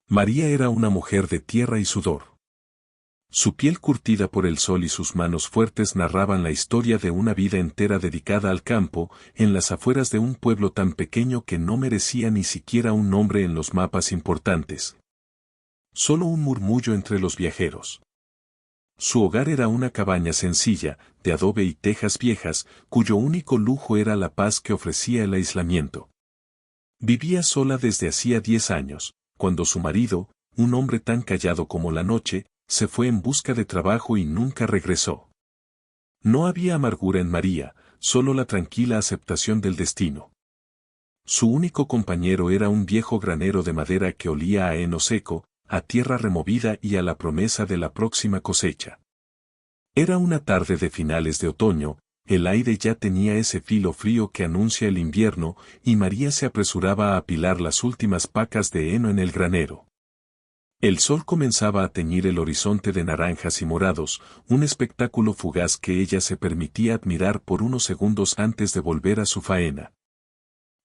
María era una mujer de tierra y sudor. Su piel curtida por el sol y sus manos fuertes narraban la historia de una vida entera dedicada al campo, en las afueras de un pueblo tan pequeño que no merecía ni siquiera un nombre en los mapas importantes. Solo un murmullo entre los viajeros. Su hogar era una cabaña sencilla, de adobe y tejas viejas, cuyo único lujo era la paz que ofrecía el aislamiento. Vivía sola desde hacía 10 años, cuando su marido, un hombre tan callado como la noche, se fue en busca de trabajo y nunca regresó. No había amargura en María, solo la tranquila aceptación del destino. Su único compañero era un viejo granero de madera que olía a heno seco, a tierra removida y a la promesa de la próxima cosecha. Era una tarde de finales de otoño, el aire ya tenía ese filo frío que anuncia el invierno, y María se apresuraba a apilar las últimas pacas de heno en el granero. El sol comenzaba a teñir el horizonte de naranjas y morados, un espectáculo fugaz que ella se permitía admirar por unos segundos antes de volver a su faena.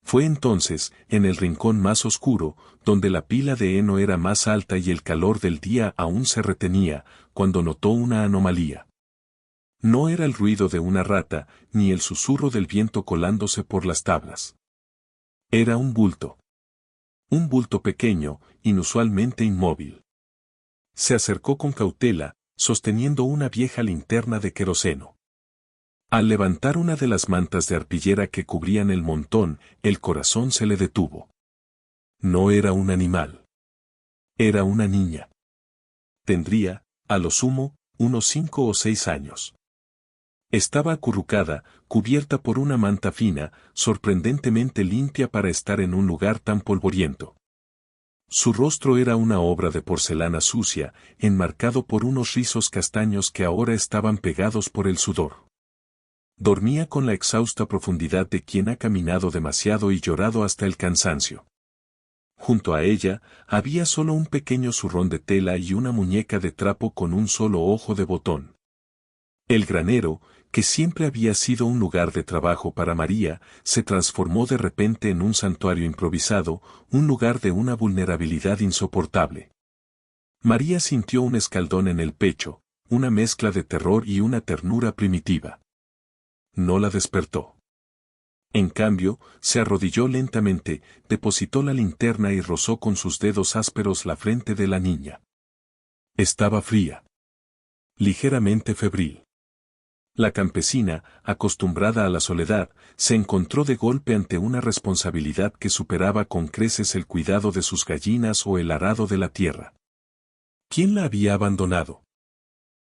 Fue entonces, en el rincón más oscuro, donde la pila de heno era más alta y el calor del día aún se retenía, cuando notó una anomalía. No era el ruido de una rata, ni el susurro del viento colándose por las tablas. Era un bulto. Un bulto pequeño, inusualmente inmóvil. Se acercó con cautela, sosteniendo una vieja linterna de queroseno. Al levantar una de las mantas de arpillera que cubrían el montón, el corazón se le detuvo. No era un animal. Era una niña. Tendría, a lo sumo, unos 5 o 6 años. Estaba acurrucada, cubierta por una manta fina, sorprendentemente limpia para estar en un lugar tan polvoriento. Su rostro era una obra de porcelana sucia, enmarcado por unos rizos castaños que ahora estaban pegados por el sudor. Dormía con la exhausta profundidad de quien ha caminado demasiado y llorado hasta el cansancio. Junto a ella, había solo un pequeño zurrón de tela y una muñeca de trapo con un solo ojo de botón. El granero, que siempre había sido un lugar de trabajo para María, se transformó de repente en un santuario improvisado, un lugar de una vulnerabilidad insoportable. María sintió un escaldón en el pecho, una mezcla de terror y una ternura primitiva. No la despertó. En cambio, se arrodilló lentamente, depositó la linterna y rozó con sus dedos ásperos la frente de la niña. Estaba fría. Ligeramente febril. La campesina, acostumbrada a la soledad, se encontró de golpe ante una responsabilidad que superaba con creces el cuidado de sus gallinas o el arado de la tierra. ¿Quién la había abandonado?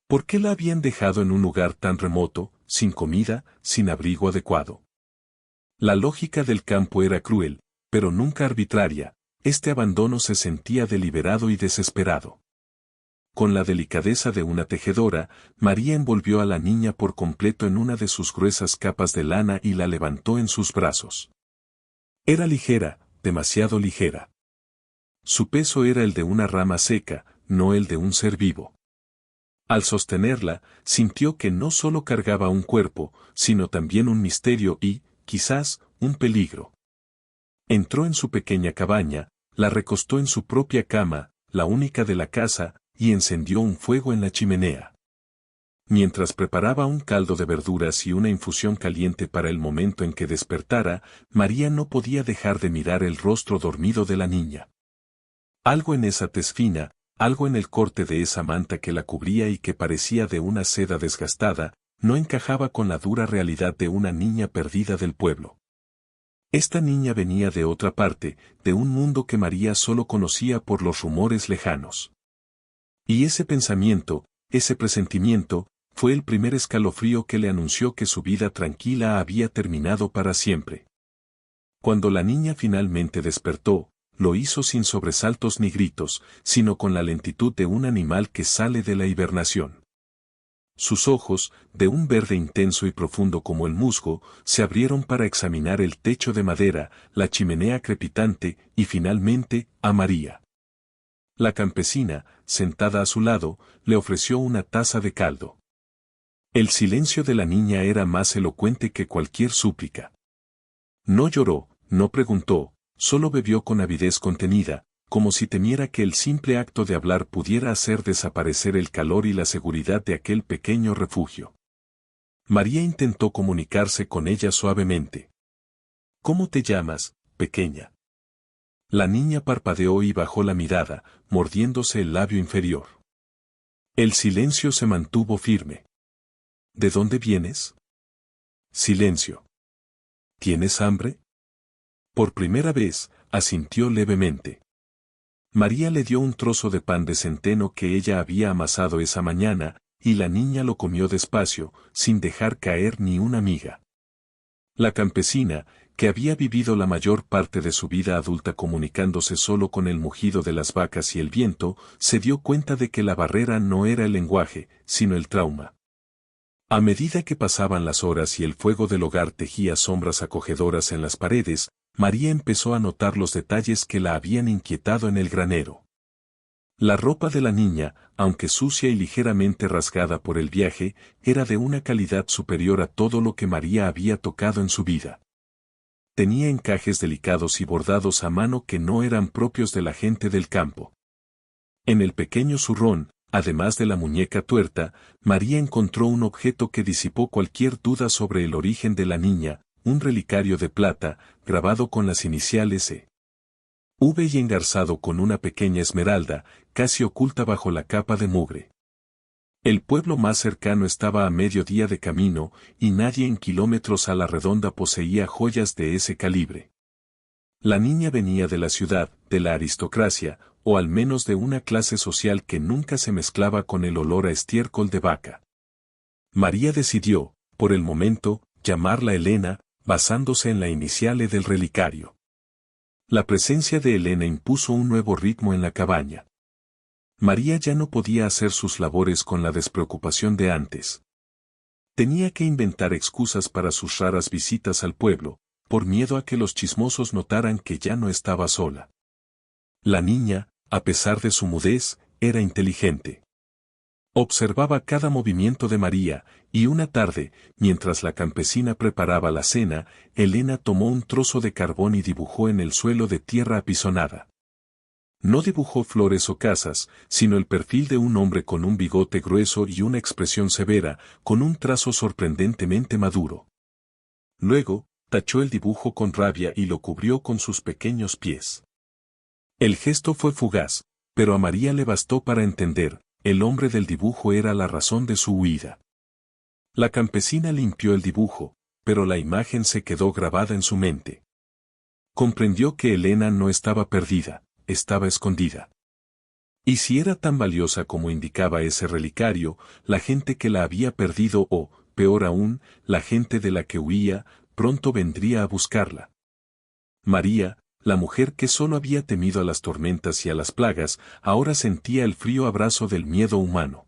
¿Por qué la habían dejado en un lugar tan remoto, sin comida, sin abrigo adecuado? La lógica del campo era cruel, pero nunca arbitraria. Este abandono se sentía deliberado y desesperado. Con la delicadeza de una tejedora, María envolvió a la niña por completo en una de sus gruesas capas de lana y la levantó en sus brazos. Era ligera, demasiado ligera. Su peso era el de una rama seca, no el de un ser vivo. Al sostenerla, sintió que no solo cargaba un cuerpo, sino también un misterio y, quizás, un peligro. Entró en su pequeña cabaña, la recostó en su propia cama, la única de la casa, y encendió un fuego en la chimenea. Mientras preparaba un caldo de verduras y una infusión caliente para el momento en que despertara, María no podía dejar de mirar el rostro dormido de la niña. Algo en esa tez fina, algo en el corte de esa manta que la cubría y que parecía de una seda desgastada, no encajaba con la dura realidad de una niña perdida del pueblo. Esta niña venía de otra parte, de un mundo que María solo conocía por los rumores lejanos. Y ese pensamiento, ese presentimiento, fue el primer escalofrío que le anunció que su vida tranquila había terminado para siempre. Cuando la niña finalmente despertó, lo hizo sin sobresaltos ni gritos, sino con la lentitud de un animal que sale de la hibernación. Sus ojos, de un verde intenso y profundo como el musgo, se abrieron para examinar el techo de madera, la chimenea crepitante y finalmente, a María. La campesina, sentada a su lado, le ofreció una taza de caldo. El silencio de la niña era más elocuente que cualquier súplica. No lloró, no preguntó, solo bebió con avidez contenida, como si temiera que el simple acto de hablar pudiera hacer desaparecer el calor y la seguridad de aquel pequeño refugio. María intentó comunicarse con ella suavemente. ¿Cómo te llamas, pequeña? La niña parpadeó y bajó la mirada, mordiéndose el labio inferior. El silencio se mantuvo firme. ¿De dónde vienes? Silencio. ¿Tienes hambre? Por primera vez, asintió levemente. María le dio un trozo de pan de centeno que ella había amasado esa mañana, y la niña lo comió despacio, sin dejar caer ni una miga. La campesina, que había vivido la mayor parte de su vida adulta comunicándose solo con el mugido de las vacas y el viento, se dio cuenta de que la barrera no era el lenguaje, sino el trauma. A medida que pasaban las horas y el fuego del hogar tejía sombras acogedoras en las paredes, María empezó a notar los detalles que la habían inquietado en el granero. La ropa de la niña, aunque sucia y ligeramente rasgada por el viaje, era de una calidad superior a todo lo que María había tocado en su vida. Tenía encajes delicados y bordados a mano que no eran propios de la gente del campo. En el pequeño zurrón, además de la muñeca tuerta, María encontró un objeto que disipó cualquier duda sobre el origen de la niña, un relicario de plata, grabado con las iniciales V y engarzado con una pequeña esmeralda, casi oculta bajo la capa de mugre. El pueblo más cercano estaba a medio día de camino, y nadie en kilómetros a la redonda poseía joyas de ese calibre. La niña venía de la ciudad, de la aristocracia, o al menos de una clase social que nunca se mezclaba con el olor a estiércol de vaca. María decidió, por el momento, llamarla Elena, basándose en la inicial E del relicario. La presencia de Elena impuso un nuevo ritmo en la cabaña. María ya no podía hacer sus labores con la despreocupación de antes. Tenía que inventar excusas para sus raras visitas al pueblo, por miedo a que los chismosos notaran que ya no estaba sola. La niña, a pesar de su mudez, era inteligente. Observaba cada movimiento de María, y una tarde, mientras la campesina preparaba la cena, Elena tomó un trozo de carbón y dibujó en el suelo de tierra apisonada. No dibujó flores o casas, sino el perfil de un hombre con un bigote grueso y una expresión severa, con un trazo sorprendentemente maduro. Luego, tachó el dibujo con rabia y lo cubrió con sus pequeños pies. El gesto fue fugaz, pero a María le bastó para entender, el hombre del dibujo era la razón de su huida. La campesina limpió el dibujo, pero la imagen se quedó grabada en su mente. Comprendió que Elena no estaba perdida, estaba escondida. Y si era tan valiosa como indicaba ese relicario, la gente que la había perdido o, peor aún, la gente de la que huía, pronto vendría a buscarla. María, la mujer que solo había temido a las tormentas y a las plagas, ahora sentía el frío abrazo del miedo humano.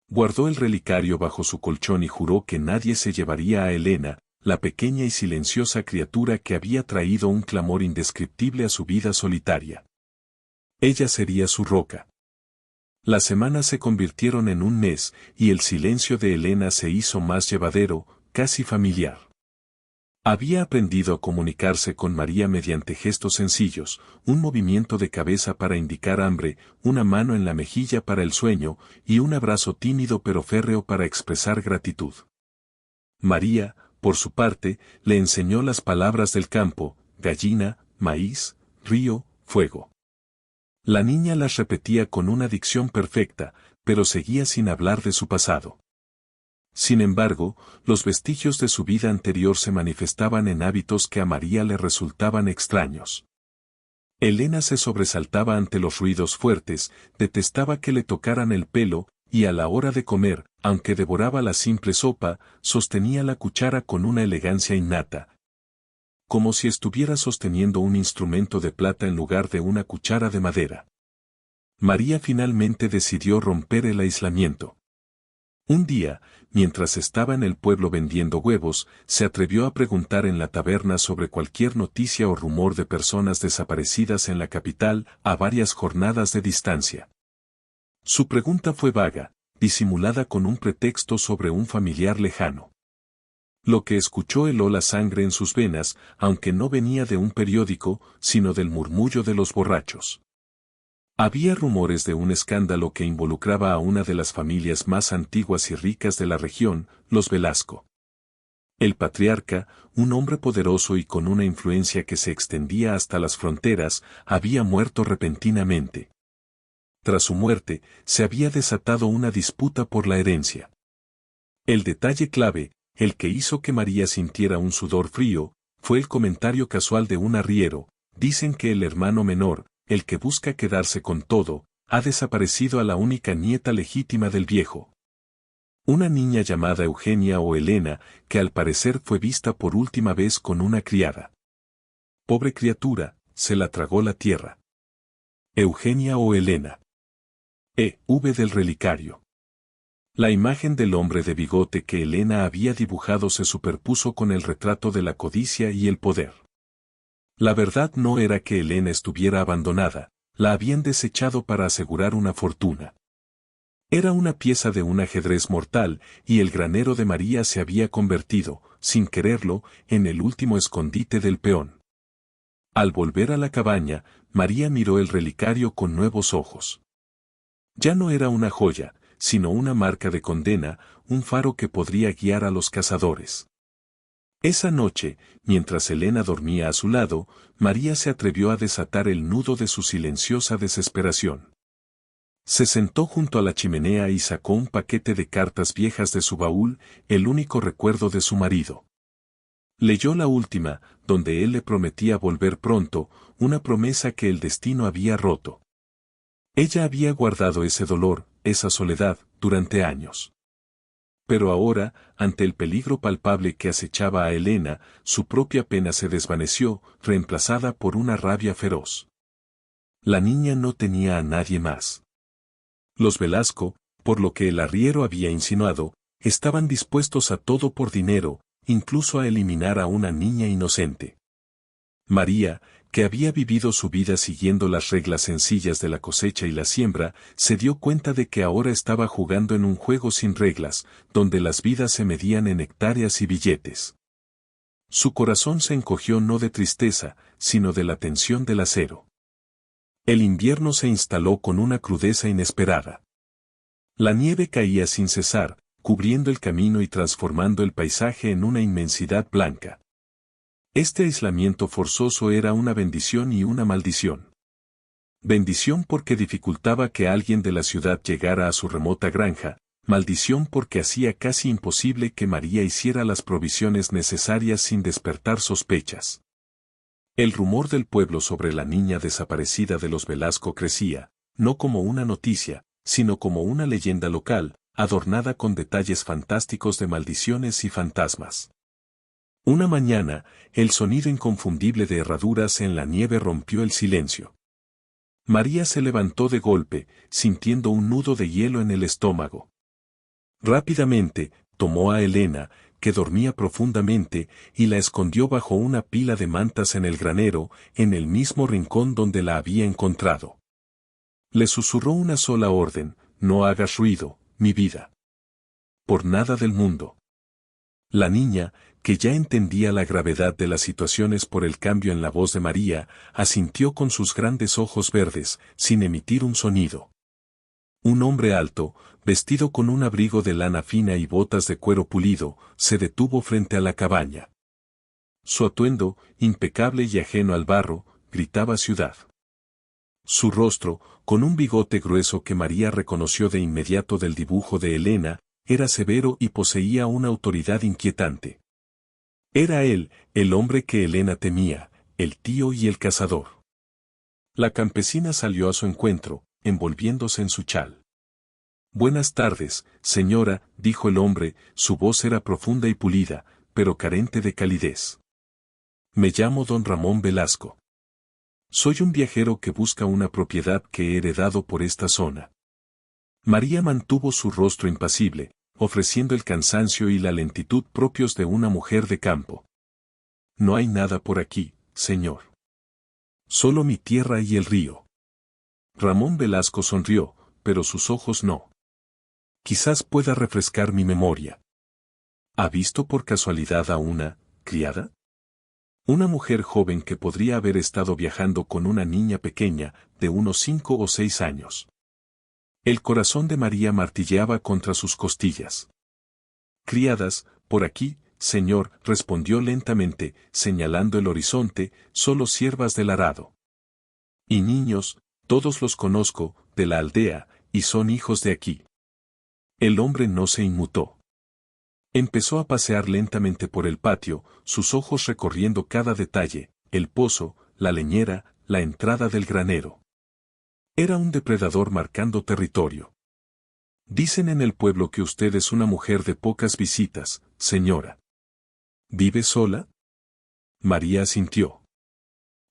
Guardó el relicario bajo su colchón y juró que nadie se llevaría a Elena, la pequeña y silenciosa criatura que había traído un clamor indescriptible a su vida solitaria. Ella sería su roca. Las semanas se convirtieron en un mes, y el silencio de Elena se hizo más llevadero, casi familiar. Había aprendido a comunicarse con María mediante gestos sencillos, un movimiento de cabeza para indicar hambre, una mano en la mejilla para el sueño, y un abrazo tímido pero férreo para expresar gratitud. María, por su parte, le enseñó las palabras del campo, gallina, maíz, río, fuego. La niña las repetía con una dicción perfecta, pero seguía sin hablar de su pasado. Sin embargo, los vestigios de su vida anterior se manifestaban en hábitos que a María le resultaban extraños. Elena se sobresaltaba ante los ruidos fuertes, detestaba que le tocaran el pelo, y a la hora de comer, aunque devoraba la simple sopa, sostenía la cuchara con una elegancia innata, como si estuviera sosteniendo un instrumento de plata en lugar de una cuchara de madera. María finalmente decidió romper el aislamiento. Un día, mientras estaba en el pueblo vendiendo huevos, se atrevió a preguntar en la taberna sobre cualquier noticia o rumor de personas desaparecidas en la capital, a varias jornadas de distancia. Su pregunta fue vaga, disimulada con un pretexto sobre un familiar lejano. Lo que escuchó heló la sangre en sus venas, aunque no venía de un periódico, sino del murmullo de los borrachos. Había rumores de un escándalo que involucraba a una de las familias más antiguas y ricas de la región, los Velasco. El patriarca, un hombre poderoso y con una influencia que se extendía hasta las fronteras, había muerto repentinamente. Tras su muerte, se había desatado una disputa por la herencia. El detalle clave, el que hizo que María sintiera un sudor frío, fue el comentario casual de un arriero: dicen que el hermano menor, el que busca quedarse con todo, ha desaparecido a la única nieta legítima del viejo. Una niña llamada Eugenia o Elena, que al parecer fue vista por última vez con una criada. Pobre criatura, se la tragó la tierra. Eugenia o Elena. V del relicario. La imagen del hombre de bigote que Elena había dibujado se superpuso con el retrato de la codicia y el poder. La verdad no era que Elena estuviera abandonada, la habían desechado para asegurar una fortuna. Era una pieza de un ajedrez mortal, y el granero de María se había convertido, sin quererlo, en el último escondite del peón. Al volver a la cabaña, María miró el relicario con nuevos ojos. Ya no era una joya, sino una marca de condena, un faro que podría guiar a los cazadores. Esa noche, mientras Elena dormía a su lado, María se atrevió a desatar el nudo de su silenciosa desesperación. Se sentó junto a la chimenea y sacó un paquete de cartas viejas de su baúl, el único recuerdo de su marido. Leyó la última, donde él le prometía volver pronto, una promesa que el destino había roto. Ella había guardado ese dolor, esa soledad, durante años. Pero ahora, ante el peligro palpable que acechaba a Elena, su propia pena se desvaneció, reemplazada por una rabia feroz. La niña no tenía a nadie más. Los Velasco, por lo que el arriero había insinuado, estaban dispuestos a todo por dinero, incluso a eliminar a una niña inocente. María, que había vivido su vida siguiendo las reglas sencillas de la cosecha y la siembra, se dio cuenta de que ahora estaba jugando en un juego sin reglas, donde las vidas se medían en hectáreas y billetes. Su corazón se encogió no de tristeza, sino de la tensión del acero. El invierno se instaló con una crudeza inesperada. La nieve caía sin cesar, cubriendo el camino y transformando el paisaje en una inmensidad blanca. Este aislamiento forzoso era una bendición y una maldición. Bendición porque dificultaba que alguien de la ciudad llegara a su remota granja, maldición porque hacía casi imposible que María hiciera las provisiones necesarias sin despertar sospechas. El rumor del pueblo sobre la niña desaparecida de los Velasco crecía, no como una noticia, sino como una leyenda local, adornada con detalles fantásticos de maldiciones y fantasmas. Una mañana, el sonido inconfundible de herraduras en la nieve rompió el silencio. María se levantó de golpe, sintiendo un nudo de hielo en el estómago. Rápidamente, tomó a Elena, que dormía profundamente, y la escondió bajo una pila de mantas en el granero, en el mismo rincón donde la había encontrado. Le susurró una sola orden: no hagas ruido, mi vida. Por nada del mundo. La niña, que ya entendía la gravedad de las situaciones por el cambio en la voz de María, asintió con sus grandes ojos verdes, sin emitir un sonido. Un hombre alto, vestido con un abrigo de lana fina y botas de cuero pulido, se detuvo frente a la cabaña. Su atuendo, impecable y ajeno al barro, gritaba ciudad. Su rostro, con un bigote grueso que María reconoció de inmediato del dibujo de Elena, era severo y poseía una autoridad inquietante. Era él, el hombre que Elena temía, el tío y el cazador. La campesina salió a su encuentro, envolviéndose en su chal. Buenas tardes, señora, dijo el hombre, su voz era profunda y pulida, pero carente de calidez. Me llamo don Ramón Velasco. Soy un viajero que busca una propiedad que he heredado por esta zona. María mantuvo su rostro impasible, ofreciendo el cansancio y la lentitud propios de una mujer de campo. No hay nada por aquí, señor. Solo mi tierra y el río. Ramón Velasco sonrió, pero sus ojos no. Quizás pueda refrescar mi memoria. ¿Ha visto por casualidad a una criada? Una mujer joven que podría haber estado viajando con una niña pequeña, de unos 5 o 6 años. El corazón de María martilleaba contra sus costillas. Criadas, por aquí, señor, respondió lentamente, señalando el horizonte, solo siervas del arado. Y niños, todos los conozco, de la aldea, y son hijos de aquí. El hombre no se inmutó. Empezó a pasear lentamente por el patio, sus ojos recorriendo cada detalle, el pozo, la leñera, la entrada del granero. Era un depredador marcando territorio. Dicen en el pueblo que usted es una mujer de pocas visitas, señora. ¿Vive sola? María asintió.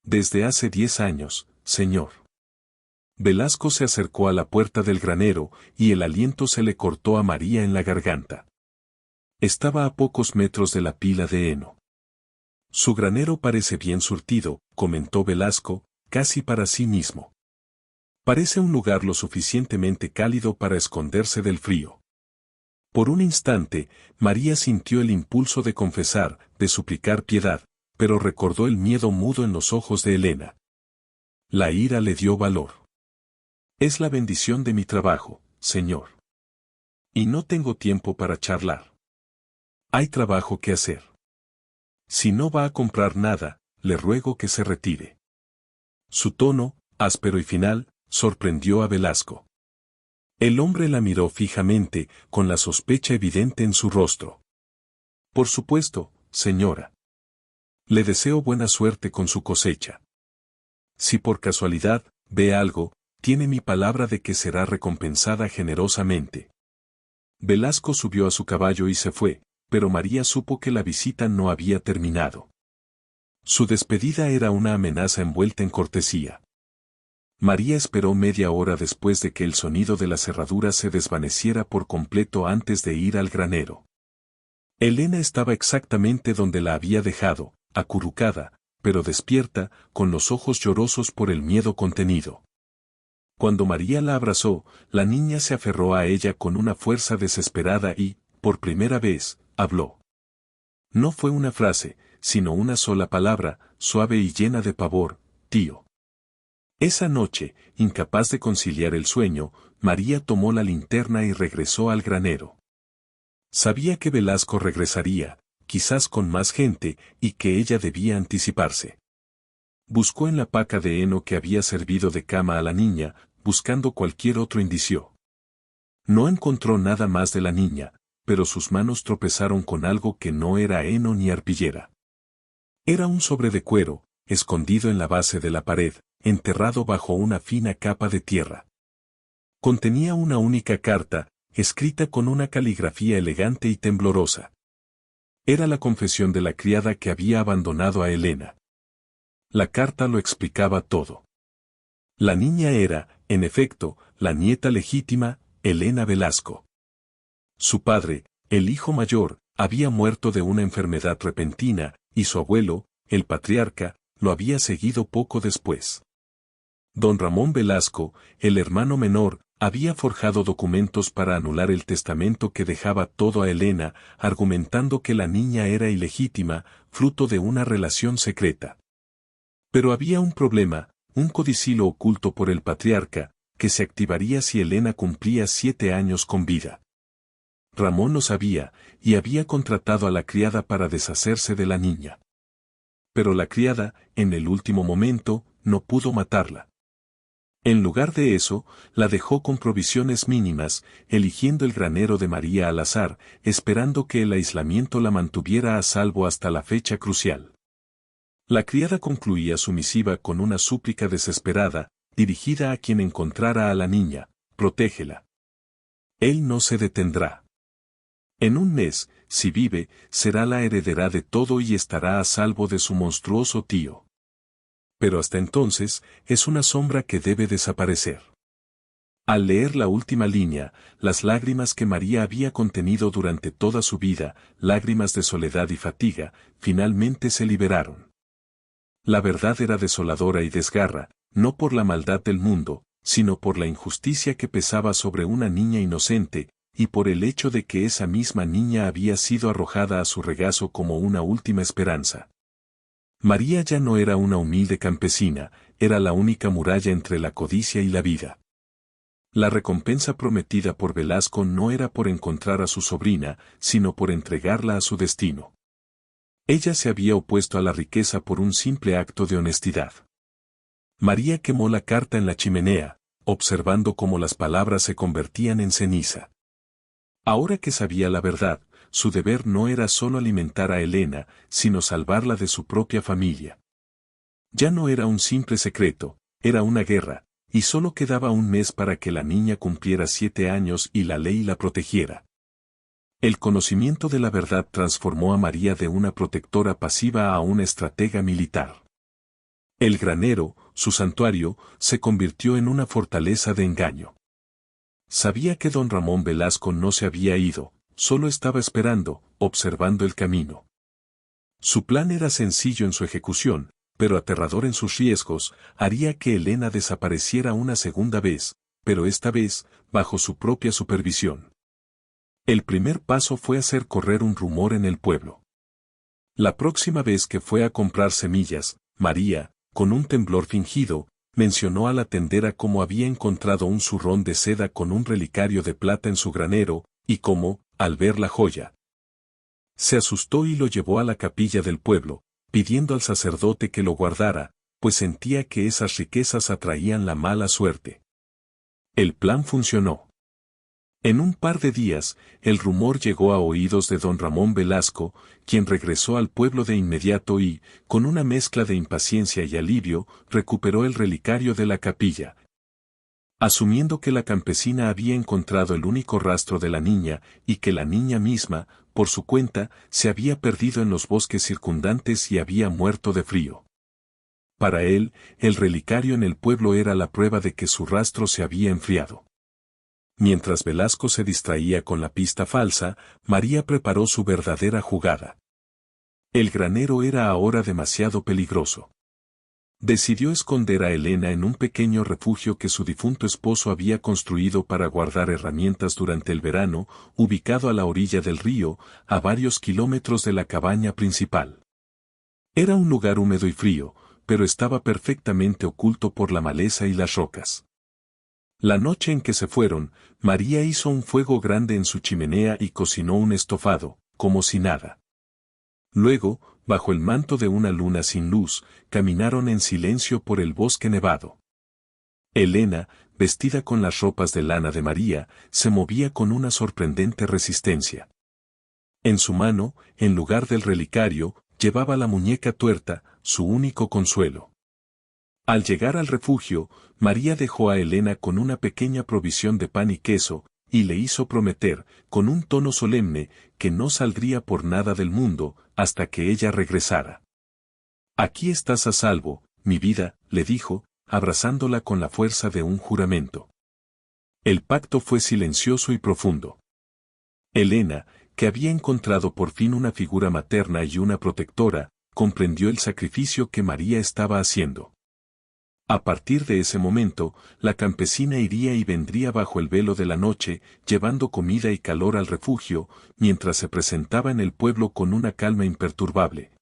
Desde hace 10 años, señor. Velasco se acercó a la puerta del granero, y el aliento se le cortó a María en la garganta. Estaba a pocos metros de la pila de heno. Su granero parece bien surtido, comentó Velasco, casi para sí mismo. Parece un lugar lo suficientemente cálido para esconderse del frío. Por un instante, María sintió el impulso de confesar, de suplicar piedad, pero recordó el miedo mudo en los ojos de Elena. La ira le dio valor. Es la bendición de mi trabajo, señor. Y no tengo tiempo para charlar. Hay trabajo que hacer. Si no va a comprar nada, le ruego que se retire. Su tono, áspero y final, sorprendió a Velasco. El hombre la miró fijamente, con la sospecha evidente en su rostro. Por supuesto, señora. Le deseo buena suerte con su cosecha. Si por casualidad ve algo, tiene mi palabra de que será recompensada generosamente. Velasco subió a su caballo y se fue, pero María supo que la visita no había terminado. Su despedida era una amenaza envuelta en cortesía. María esperó media hora después de que el sonido de la cerradura se desvaneciera por completo antes de ir al granero. Elena estaba exactamente donde la había dejado, acurrucada, pero despierta, con los ojos llorosos por el miedo contenido. Cuando María la abrazó, la niña se aferró a ella con una fuerza desesperada y, por primera vez, habló. No fue una frase, sino una sola palabra, suave y llena de pavor: tío. Esa noche, incapaz de conciliar el sueño, María tomó la linterna y regresó al granero. Sabía que Velasco regresaría, quizás con más gente, y que ella debía anticiparse. Buscó en la paca de heno que había servido de cama a la niña, buscando cualquier otro indicio. No encontró nada más de la niña, pero sus manos tropezaron con algo que no era heno ni arpillera. Era un sobre de cuero, escondido en la base de la pared, enterrado bajo una fina capa de tierra. Contenía una única carta, escrita con una caligrafía elegante y temblorosa. Era la confesión de la criada que había abandonado a Elena. La carta lo explicaba todo. La niña era, en efecto, la nieta legítima, Elena Velasco. Su padre, el hijo mayor, había muerto de una enfermedad repentina, y su abuelo, el patriarca, lo había seguido poco después. Don Ramón Velasco, el hermano menor, había forjado documentos para anular el testamento que dejaba todo a Elena, argumentando que la niña era ilegítima, fruto de una relación secreta. Pero había un problema, un codicilo oculto por el patriarca, que se activaría si Elena cumplía 7 años con vida. Ramón lo sabía, y había contratado a la criada para deshacerse de la niña. Pero la criada, en el último momento, no pudo matarla. En lugar de eso, la dejó con provisiones mínimas, eligiendo el granero de María al azar, esperando que el aislamiento la mantuviera a salvo hasta la fecha crucial. La criada concluía su misiva con una súplica desesperada, dirigida a quien encontrara a la niña: protégela. Él no se detendrá. En un mes, si vive, será la heredera de todo y estará a salvo de su monstruoso tío. Pero hasta entonces, es una sombra que debe desaparecer. Al leer la última línea, las lágrimas que María había contenido durante toda su vida, lágrimas de soledad y fatiga, finalmente se liberaron. La verdad era desoladora y desgarra, no por la maldad del mundo, sino por la injusticia que pesaba sobre una niña inocente, y por el hecho de que esa misma niña había sido arrojada a su regazo como una última esperanza. María ya no era una humilde campesina, era la única muralla entre la codicia y la vida. La recompensa prometida por Velasco no era por encontrar a su sobrina, sino por entregarla a su destino. Ella se había opuesto a la riqueza por un simple acto de honestidad. María quemó la carta en la chimenea, observando cómo las palabras se convertían en ceniza. Ahora que sabía la verdad, su deber no era solo alimentar a Elena, sino salvarla de su propia familia. Ya no era un simple secreto, era una guerra, y solo quedaba un mes para que la niña cumpliera 7 años y la ley la protegiera. El conocimiento de la verdad transformó a María de una protectora pasiva a una estratega militar. El granero, su santuario, se convirtió en una fortaleza de engaño. Sabía que don Ramón Velasco no se había ido, solo estaba esperando, observando el camino. Su plan era sencillo en su ejecución, pero aterrador en sus riesgos, haría que Elena desapareciera una segunda vez, pero esta vez, bajo su propia supervisión. El primer paso fue hacer correr un rumor en el pueblo. La próxima vez que fue a comprar semillas, María, con un temblor fingido, mencionó a la tendera cómo había encontrado un zurrón de seda con un relicario de plata en su granero, y cómo, al ver la joya, se asustó y lo llevó a la capilla del pueblo, pidiendo al sacerdote que lo guardara, pues sentía que esas riquezas atraían la mala suerte. El plan funcionó. En un par de días, el rumor llegó a oídos de don Ramón Velasco, quien regresó al pueblo de inmediato y, con una mezcla de impaciencia y alivio, recuperó el relicario de la capilla. Asumiendo que la campesina había encontrado el único rastro de la niña, y que la niña misma, por su cuenta, se había perdido en los bosques circundantes y había muerto de frío. Para él, el relicario en el pueblo era la prueba de que su rastro se había enfriado. Mientras Velasco se distraía con la pista falsa, María preparó su verdadera jugada. El granero era ahora demasiado peligroso. Decidió esconder a Elena en un pequeño refugio que su difunto esposo había construido para guardar herramientas durante el verano, ubicado a la orilla del río, a varios kilómetros de la cabaña principal. Era un lugar húmedo y frío, pero estaba perfectamente oculto por la maleza y las rocas. La noche en que se fueron, María hizo un fuego grande en su chimenea y cocinó un estofado, como si nada. Luego, bajo el manto de una luna sin luz, caminaron en silencio por el bosque nevado. Elena, vestida con las ropas de lana de María, se movía con una sorprendente resistencia. En su mano, en lugar del relicario, llevaba la muñeca tuerta, su único consuelo. Al llegar al refugio, María dejó a Elena con una pequeña provisión de pan y queso, y le hizo prometer, con un tono solemne, que no saldría por nada del mundo, hasta que ella regresara. «Aquí estás a salvo, mi vida», le dijo, abrazándola con la fuerza de un juramento. El pacto fue silencioso y profundo. Elena, que había encontrado por fin una figura materna y una protectora, comprendió el sacrificio que María estaba haciendo. A partir de ese momento, la campesina iría y vendría bajo el velo de la noche, llevando comida y calor al refugio, mientras se presentaba en el pueblo con una calma imperturbable,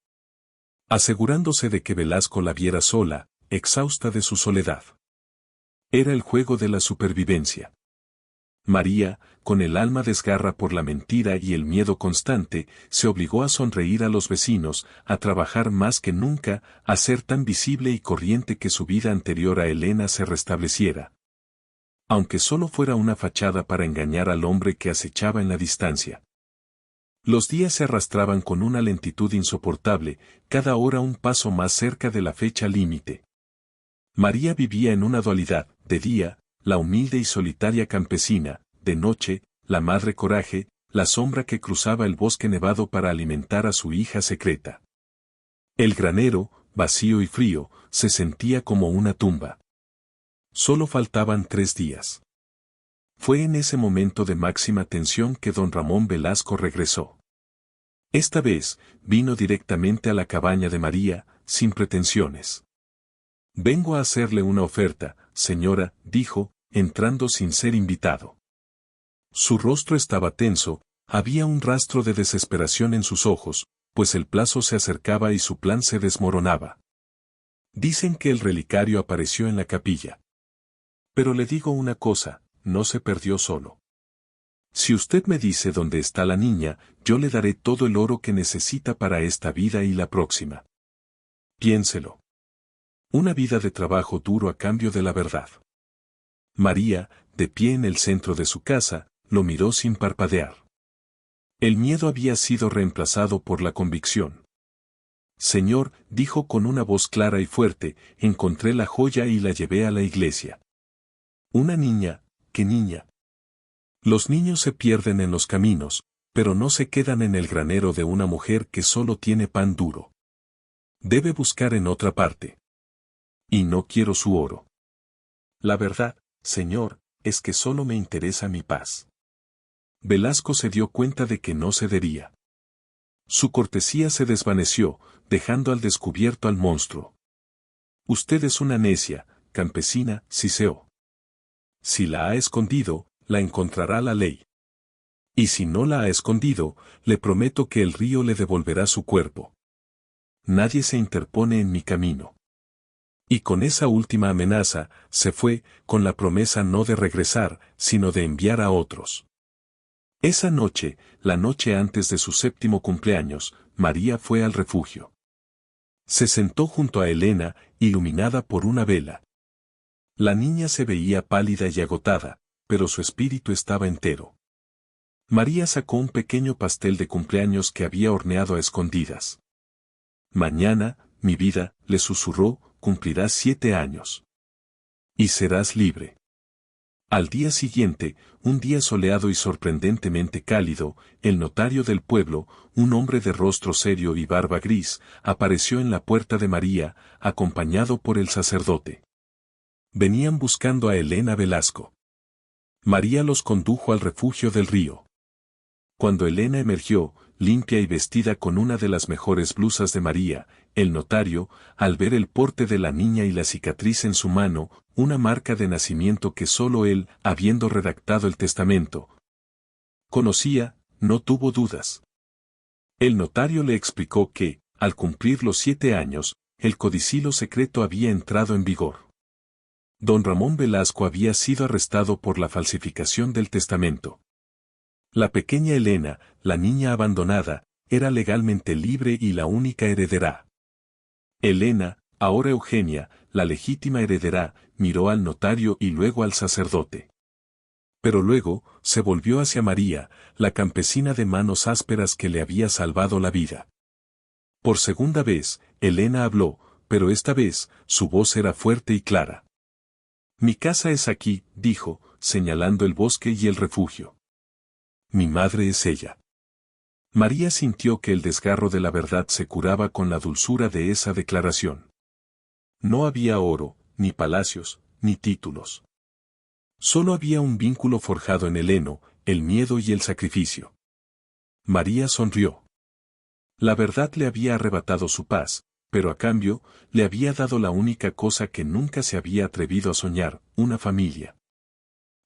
asegurándose de que Velasco la viera sola, exhausta de su soledad. Era el juego de la supervivencia. María, con el alma desgarra por la mentira y el miedo constante, se obligó a sonreír a los vecinos, a trabajar más que nunca, a ser tan visible y corriente que su vida anterior a Elena se restableciera. Aunque solo fuera una fachada para engañar al hombre que acechaba en la distancia. Los días se arrastraban con una lentitud insoportable, cada hora un paso más cerca de la fecha límite. María vivía en una dualidad, de día, la humilde y solitaria campesina, de noche, la madre coraje, la sombra que cruzaba el bosque nevado para alimentar a su hija secreta. El granero, vacío y frío, se sentía como una tumba. Solo faltaban 3 días. Fue en ese momento de máxima tensión que don Ramón Velasco regresó. Esta vez, vino directamente a la cabaña de María, sin pretensiones. «Vengo a hacerle una oferta, señora», dijo, entrando sin ser invitado. Su rostro estaba tenso, había un rastro de desesperación en sus ojos, pues el plazo se acercaba y su plan se desmoronaba. Dicen que el relicario apareció en la capilla. Pero le digo una cosa, no se perdió solo. Si usted me dice dónde está la niña, yo le daré todo el oro que necesita para esta vida y la próxima. Piénselo. Una vida de trabajo duro a cambio de la verdad. María, de pie en el centro de su casa, lo miró sin parpadear. El miedo había sido reemplazado por la convicción. Señor, dijo con una voz clara y fuerte, encontré la joya y la llevé a la iglesia. Una niña, ¿qué niña? Los niños se pierden en los caminos, pero no se quedan en el granero de una mujer que solo tiene pan duro. Debe buscar en otra parte. Y no quiero su oro. La verdad, señor, es que solo me interesa mi paz. Velasco se dio cuenta de que no cedería. Su cortesía se desvaneció, dejando al descubierto al monstruo. Usted es una necia, campesina, siseó. Si la ha escondido, la encontrará la ley. Y si no la ha escondido, le prometo que el río le devolverá su cuerpo. Nadie se interpone en mi camino. Y con esa última amenaza, se fue, con la promesa no de regresar, sino de enviar a otros. Esa noche, la noche antes de su 7º cumpleaños, María fue al refugio. Se sentó junto a Elena, iluminada por una vela. La niña se veía pálida y agotada, pero su espíritu estaba entero. María sacó un pequeño pastel de cumpleaños que había horneado a escondidas. Mañana, mi vida, le susurró, cumplirás 7 años. Y serás libre. Al día siguiente, un día soleado y sorprendentemente cálido, el notario del pueblo, un hombre de rostro serio y barba gris, apareció en la puerta de María, acompañado por el sacerdote. Venían buscando a Elena Velasco. María los condujo al refugio del río. Cuando Elena emergió, limpia y vestida con una de las mejores blusas de María, el notario, al ver el porte de la niña y la cicatriz en su mano, una marca de nacimiento que solo él, habiendo redactado el testamento, conocía, no tuvo dudas. El notario le explicó que, al cumplir los 7 años, el codicilo secreto había entrado en vigor. Don Ramón Velasco había sido arrestado por la falsificación del testamento. La pequeña Elena, la niña abandonada, era legalmente libre y la única heredera. Elena, ahora Eugenia, la legítima heredera, miró al notario y luego al sacerdote. Pero luego, se volvió hacia María, la campesina de manos ásperas que le había salvado la vida. Por segunda vez, Elena habló, pero esta vez, su voz era fuerte y clara. Mi casa es aquí, dijo, señalando el bosque y el refugio. Mi madre es ella. María sintió que el desgarro de la verdad se curaba con la dulzura de esa declaración. No había oro, ni palacios, ni títulos. Solo había un vínculo forjado en el heno, el miedo y el sacrificio. María sonrió. La verdad le había arrebatado su paz, pero a cambio, le había dado la única cosa que nunca se había atrevido a soñar, una familia.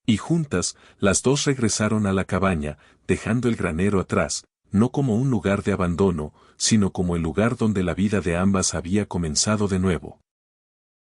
Y juntas, las dos regresaron a la cabaña, dejando el granero atrás, no como un lugar de abandono, sino como el lugar donde la vida de ambas había comenzado de nuevo.